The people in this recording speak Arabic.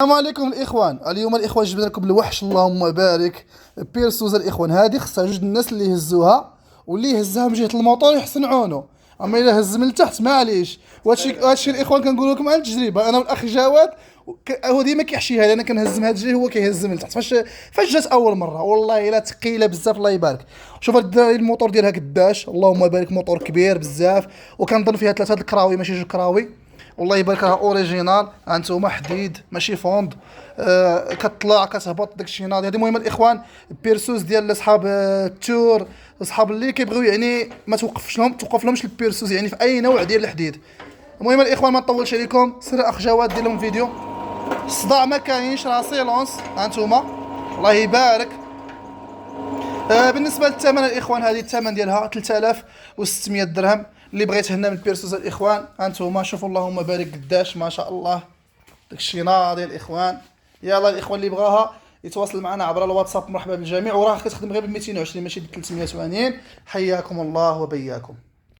السلام عليكم الاخوان. اليوم الاخوان جبنا لكم الوحش اللهم بارك بيرسوز. الاخوان هذه خصها جوج الناس اللي يهزوها، واللي يهزها من جهه الموطور يحسن عونه، اما الا هز من التحت معليش. وهادشي الاخوان كنقول لكم عن تجربه، انا والاخ جواد هو ديما كيحشيها، انا كنهز من هاد الجهه هو كيهز من التحت. فاش جات اول مره والله الا ثقيله بزاف الله يبارك. شوف هاد الدراري الموطور ديالها قداش اللهم بارك، موطور كبير بزاف، وكنظن فيها ثلاثه الكراوي ماشي جوج كراوي. والله يبارك لها اوريجينال، هانتوما حديد ماشي فوند. كتطلع كتهبط داكشي ناضي. هذه المهم الاخوان بيرسوس ديال اصحاب التور، اصحاب اللي كيبغيو يعني ما توقف لهمش البيرسوس يعني في اي نوع ديال الحديد. المهم الاخوان ما نطولش عليكم، سير اخ جواد دير لهم الفيديو. الصداع ما كاينش، راه سيلونس هانتوما الله يبارك. بالنسبه للثمن الاخوان، هذه الثمن ديالها 3600 درهم. اللي بغى يتهنى من بيرسوس الاخوان هانتوما شوفوا اللهم بارك قداش ما شاء الله داكشي ناضي الاخوان. يلا الاخوان اللي بغاها يتواصل معنا عبر الواتساب، مرحبا بالجميع. وراه كتخدم غير ب 220 ماشي ب 380. حياكم الله وبياكم.